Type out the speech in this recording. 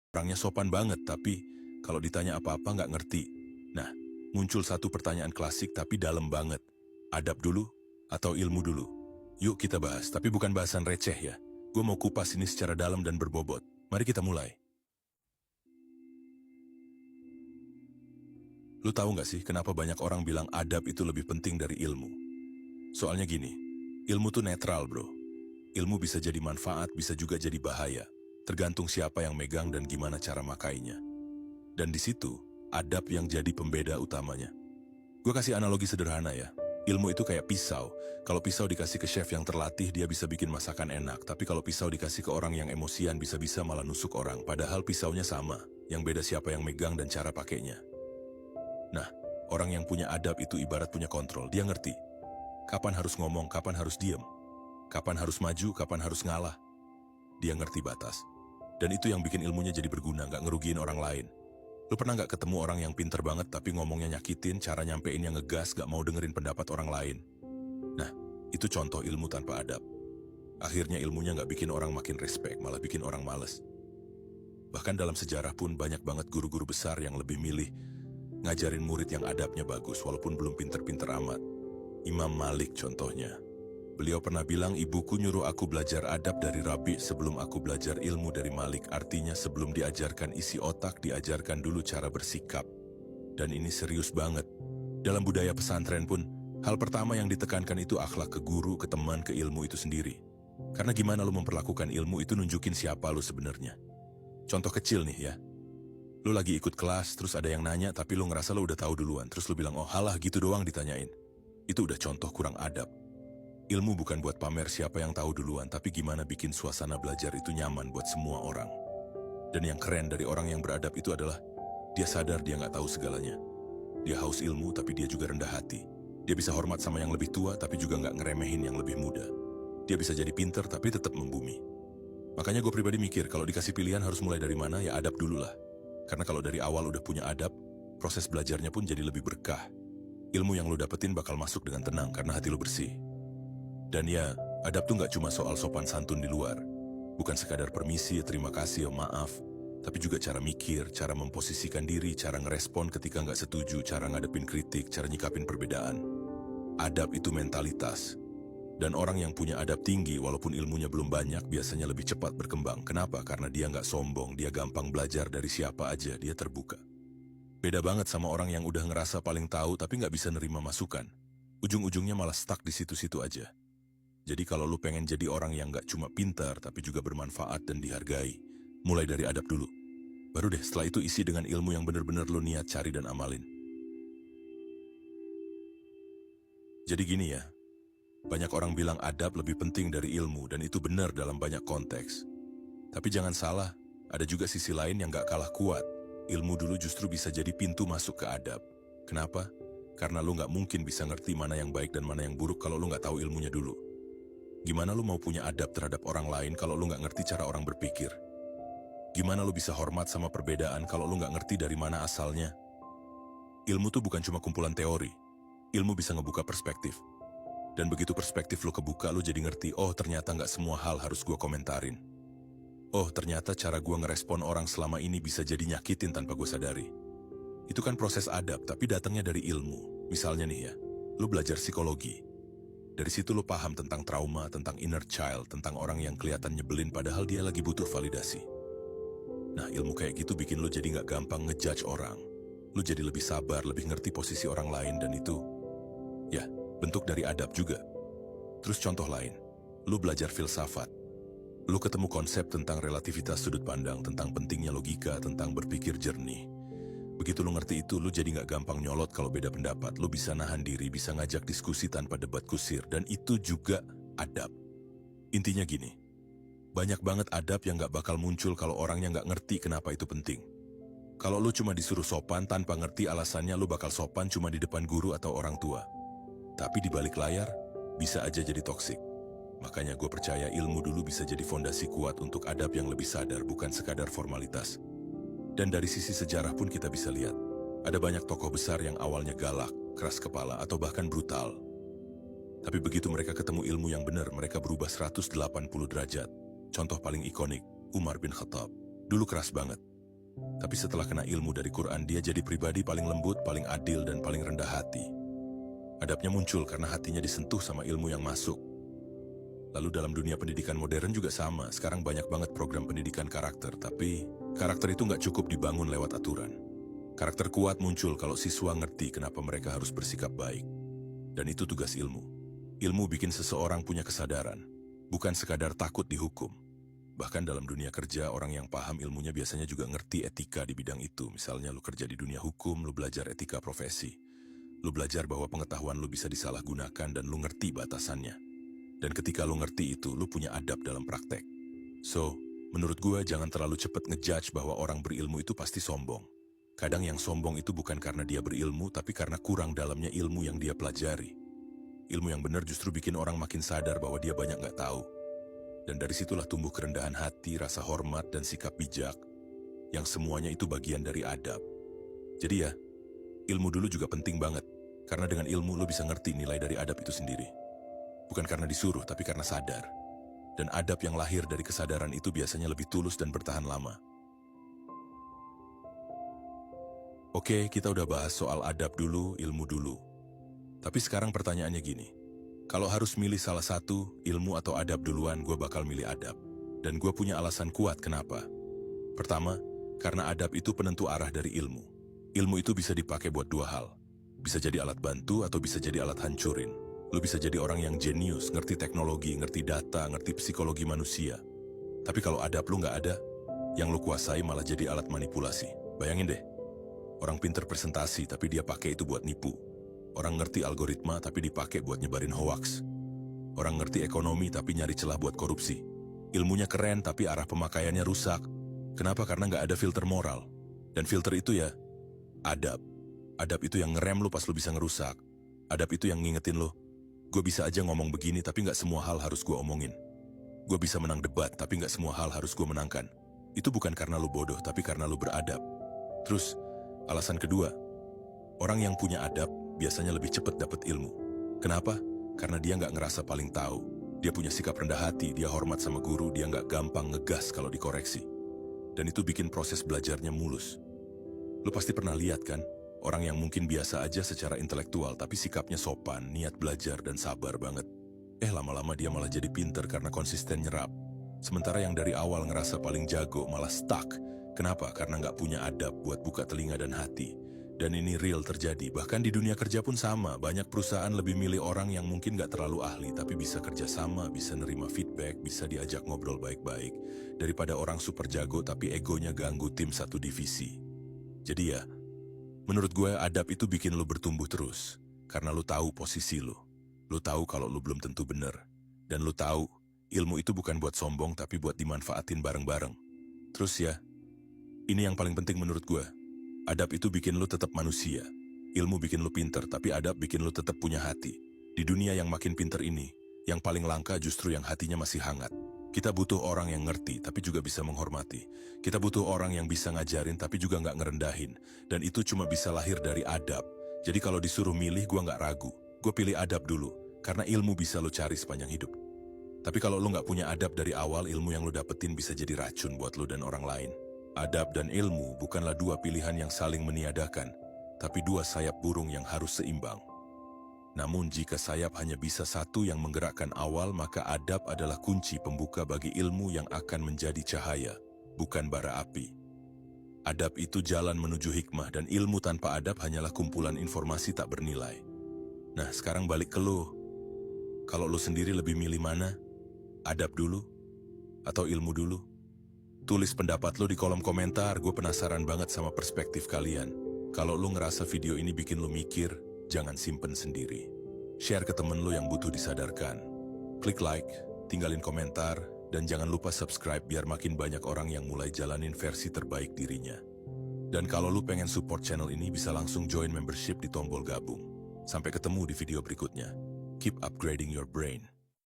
Orangnya sopan banget, tapi kalau ditanya apa-apa nggak ngerti. Nah, muncul satu pertanyaan klasik tapi dalam banget. Adab dulu atau ilmu dulu? Yuk kita bahas, tapi bukan bahasan receh ya. Gue mau kupas ini secara dalam dan berbobot. Mari kita mulai. Lu tahu nggak sih kenapa banyak orang bilang adab itu lebih penting dari ilmu? Soalnya gini, ilmu tuh netral bro. Ilmu bisa jadi manfaat, bisa juga jadi bahaya. Tergantung siapa yang megang dan gimana cara makainya. Dan di situ, adab yang jadi pembeda utamanya. Gue kasih analogi sederhana ya. Ilmu itu kayak pisau. Kalau pisau dikasih ke chef yang terlatih, dia bisa bikin masakan enak. Tapi kalau pisau dikasih ke orang yang emosian, bisa-bisa malah nusuk orang. Padahal pisaunya sama. Yang beda siapa yang megang dan cara pakainya. Nah, orang yang punya adab itu ibarat punya kontrol. Dia ngerti kapan harus ngomong, kapan harus diem, kapan harus maju, kapan harus ngalah. Dia ngerti batas. Dan itu yang bikin ilmunya jadi berguna, nggak ngerugiin orang lain. Lu pernah nggak ketemu orang yang pinter banget tapi ngomongnya nyakitin, cara nyampeinnya ngegas, gak mau dengerin pendapat orang lain? Nah, itu contoh ilmu tanpa adab. Akhirnya ilmunya nggak bikin orang makin respect, malah bikin orang males. Bahkan dalam sejarah pun banyak banget guru-guru besar yang lebih milih ngajarin murid yang adabnya bagus walaupun belum pinter-pinter amat. Imam Malik contohnya. Beliau pernah bilang, ibuku nyuruh aku belajar adab dari Rabi sebelum aku belajar ilmu dari Malik. Artinya sebelum diajarkan isi otak, diajarkan dulu cara bersikap. Dan ini serius banget. Dalam budaya pesantren pun, hal pertama yang ditekankan itu akhlak ke guru, ke teman, ke ilmu itu sendiri. Karena gimana lu memperlakukan ilmu itu nunjukin siapa lu sebenarnya. Contoh kecil nih ya. Lu lagi ikut kelas, terus ada yang nanya tapi lu ngerasa lu udah tahu duluan. Terus lu bilang, oh halah gitu doang ditanyain. Itu udah contoh kurang adab. Ilmu bukan buat pamer siapa yang tahu duluan, tapi gimana bikin suasana belajar itu nyaman buat semua orang. Dan yang keren dari orang yang beradab itu adalah, dia sadar dia nggak tahu segalanya. Dia haus ilmu, tapi dia juga rendah hati. Dia bisa hormat sama yang lebih tua, tapi juga nggak ngeremehin yang lebih muda. Dia bisa jadi pinter, tapi tetap membumi. Makanya gue pribadi mikir, kalau dikasih pilihan harus mulai dari mana, ya adab dulu lah. Karena kalau dari awal udah punya adab, proses belajarnya pun jadi lebih berkah. Ilmu yang lu dapetin bakal masuk dengan tenang, karena hati lu bersih. Dan ya, adab tuh nggak cuma soal sopan santun di luar. Bukan sekadar permisi, terima kasih, maaf. Tapi juga cara mikir, cara memposisikan diri, cara ngerespon ketika nggak setuju, cara ngadepin kritik, cara nyikapin perbedaan. Adab itu mentalitas. Dan orang yang punya adab tinggi, walaupun ilmunya belum banyak, biasanya lebih cepat berkembang. Kenapa? Karena dia nggak sombong, dia gampang belajar dari siapa aja, dia terbuka. Beda banget sama orang yang udah ngerasa paling tahu tapi nggak bisa nerima masukan. Ujung-ujungnya malah stuck di situ-situ aja. Jadi kalau lu pengen jadi orang yang gak cuma pintar, tapi juga bermanfaat dan dihargai, mulai dari adab dulu. Baru deh setelah itu isi dengan ilmu yang benar-benar lu niat cari dan amalin. Jadi gini ya, banyak orang bilang adab lebih penting dari ilmu, dan itu benar dalam banyak konteks. Tapi jangan salah, ada juga sisi lain yang gak kalah kuat. Ilmu dulu justru bisa jadi pintu masuk ke adab. Kenapa? Karena lu gak mungkin bisa ngerti mana yang baik dan mana yang buruk kalau lu gak tahu ilmunya dulu. Gimana lu mau punya adab terhadap orang lain kalau lu nggak ngerti cara orang berpikir? Gimana lu bisa hormat sama perbedaan kalau lu nggak ngerti dari mana asalnya? Ilmu tuh bukan cuma kumpulan teori. Ilmu bisa ngebuka perspektif. Dan begitu perspektif lu kebuka, lu jadi ngerti, oh ternyata nggak semua hal harus gua komentarin. Oh ternyata cara gua ngerespon orang selama ini bisa jadi nyakitin tanpa gua sadari. Itu kan proses adab, tapi datangnya dari ilmu. Misalnya nih ya, lu belajar psikologi. Dari situ lo paham tentang trauma, tentang inner child, tentang orang yang kelihatan nyebelin padahal dia lagi butuh validasi. Nah, ilmu kayak gitu bikin lo jadi gak gampang ngejudge orang. Lo jadi lebih sabar, lebih ngerti posisi orang lain, dan itu, ya, bentuk dari adab juga. Terus contoh lain, lo belajar filsafat. Lo ketemu konsep tentang relativitas sudut pandang, tentang pentingnya logika, tentang berpikir jernih. Begitu lu ngerti itu, lu jadi gak gampang nyolot kalau beda pendapat. Lu bisa nahan diri, bisa ngajak diskusi tanpa debat kusir. Dan itu juga adab. Intinya gini, banyak banget adab yang gak bakal muncul kalau orangnya gak ngerti kenapa itu penting. Kalau lu cuma disuruh sopan tanpa ngerti alasannya, lu bakal sopan cuma di depan guru atau orang tua. Tapi di balik layar, bisa aja jadi toksik. Makanya gue percaya ilmu dulu bisa jadi fondasi kuat untuk adab yang lebih sadar, bukan sekadar formalitas. Dan dari sisi sejarah pun kita bisa lihat, ada banyak tokoh besar yang awalnya galak, keras kepala, atau bahkan brutal. Tapi begitu mereka ketemu ilmu yang benar, mereka berubah 180 derajat. Contoh paling ikonik, Umar bin Khattab. Dulu keras banget. Tapi setelah kena ilmu dari Quran, dia jadi pribadi paling lembut, paling adil, dan paling rendah hati. Adabnya muncul karena hatinya disentuh sama ilmu yang masuk. Lalu dalam dunia pendidikan modern juga sama. Sekarang banyak banget program pendidikan karakter, tapi karakter itu nggak cukup dibangun lewat aturan. Karakter kuat muncul kalau siswa ngerti kenapa mereka harus bersikap baik. Dan itu tugas ilmu. Ilmu bikin seseorang punya kesadaran, bukan sekadar takut dihukum. Bahkan dalam dunia kerja, orang yang paham ilmunya biasanya juga ngerti etika di bidang itu. Misalnya lu kerja di dunia hukum, lu belajar etika profesi. Lu belajar bahwa pengetahuan lu bisa disalahgunakan dan lu ngerti batasannya. Dan ketika lu ngerti itu, lu punya adab dalam praktek. So, menurut gua jangan terlalu cepat ngejudge bahwa orang berilmu itu pasti sombong. Kadang yang sombong itu bukan karena dia berilmu, tapi karena kurang dalamnya ilmu yang dia pelajari. Ilmu yang benar justru bikin orang makin sadar bahwa dia banyak nggak tahu. Dan dari situlah tumbuh kerendahan hati, rasa hormat, dan sikap bijak, yang semuanya itu bagian dari adab. Jadi ya, ilmu dulu juga penting banget, karena dengan ilmu lo bisa ngerti nilai dari adab itu sendiri. Bukan karena disuruh, tapi karena sadar. Dan adab yang lahir dari kesadaran itu biasanya lebih tulus dan bertahan lama. Oke, kita udah bahas soal adab dulu, ilmu dulu. Tapi sekarang pertanyaannya gini. Kalau harus milih salah satu, ilmu atau adab duluan, gue bakal milih adab. Dan gue punya alasan kuat kenapa. Pertama, karena adab itu penentu arah dari ilmu. Ilmu itu bisa dipakai buat dua hal. Bisa jadi alat bantu atau bisa jadi alat hancurin. Lu bisa jadi orang yang jenius, ngerti teknologi, ngerti data, ngerti psikologi manusia. Tapi kalau adab lu nggak ada, yang lu kuasai malah jadi alat manipulasi. Bayangin deh, orang pinter presentasi tapi dia pakai itu buat nipu. Orang ngerti algoritma tapi dipakai buat nyebarin hoaks. Orang ngerti ekonomi tapi nyari celah buat korupsi. Ilmunya keren tapi arah pemakaiannya rusak. Kenapa? Karena nggak ada filter moral. Dan filter itu ya, adab. Adab itu yang ngerem lu pas lu bisa ngerusak. Adab itu yang ngingetin lu, gue bisa aja ngomong begini tapi nggak semua hal harus gue omongin. Gue bisa menang debat tapi nggak semua hal harus gue menangkan. Itu bukan karena lu bodoh tapi karena lu beradab. Terus, alasan kedua, orang yang punya adab biasanya lebih cepat dapat ilmu. Kenapa? Karena dia nggak ngerasa paling tahu. Dia punya sikap rendah hati, dia hormat sama guru, dia nggak gampang ngegas kalau dikoreksi. Dan itu bikin proses belajarnya mulus. Lu pasti pernah lihat kan? Orang yang mungkin biasa aja secara intelektual, tapi sikapnya sopan, niat belajar, dan sabar banget. Lama-lama dia malah jadi pinter karena konsisten nyerap. Sementara yang dari awal ngerasa paling jago malah stuck. Kenapa? Karena nggak punya adab buat buka telinga dan hati. Dan ini real terjadi. Bahkan di dunia kerja pun sama. Banyak perusahaan lebih milih orang yang mungkin nggak terlalu ahli, tapi bisa kerja sama, bisa nerima feedback, bisa diajak ngobrol baik-baik, daripada orang super jago tapi egonya ganggu tim satu divisi. Jadi ya, menurut gue adab itu bikin lu bertumbuh terus. Karena lu tahu posisi lu. Lu tahu kalau lu belum tentu bener. Dan lu tahu, ilmu itu bukan buat sombong tapi buat dimanfaatin bareng-bareng. Terus ya, ini yang paling penting menurut gue. Adab itu bikin lu tetap manusia. Ilmu bikin lu pinter, tapi adab bikin lu tetap punya hati. Di dunia yang makin pinter ini, yang paling langka justru yang hatinya masih hangat. Kita butuh orang yang ngerti, tapi juga bisa menghormati. Kita butuh orang yang bisa ngajarin, tapi juga nggak ngerendahin. Dan itu cuma bisa lahir dari adab. Jadi kalau disuruh milih, gue nggak ragu. Gue pilih adab dulu, karena ilmu bisa lu cari sepanjang hidup. Tapi kalau lu nggak punya adab dari awal, ilmu yang lu dapetin bisa jadi racun buat lu dan orang lain. Adab dan ilmu bukanlah dua pilihan yang saling meniadakan, tapi dua sayap burung yang harus seimbang. Namun jika sayap hanya bisa satu yang menggerakkan awal, maka adab adalah kunci pembuka bagi ilmu yang akan menjadi cahaya, bukan bara api. Adab itu jalan menuju hikmah, dan ilmu tanpa adab hanyalah kumpulan informasi tak bernilai. Nah, sekarang balik ke lu. Kalau lu sendiri lebih milih mana? Adab dulu? Atau ilmu dulu? Tulis pendapat lu di kolom komentar, gue penasaran banget sama perspektif kalian. Kalau lu ngerasa video ini bikin lu mikir, jangan simpen sendiri. Share ke temen lu yang butuh disadarkan. Klik like, tinggalin komentar, dan jangan lupa subscribe biar makin banyak orang yang mulai jalanin versi terbaik dirinya. Dan kalau lu pengen support channel ini, bisa langsung join membership di tombol gabung. Sampai ketemu di video berikutnya. Keep upgrading your brain.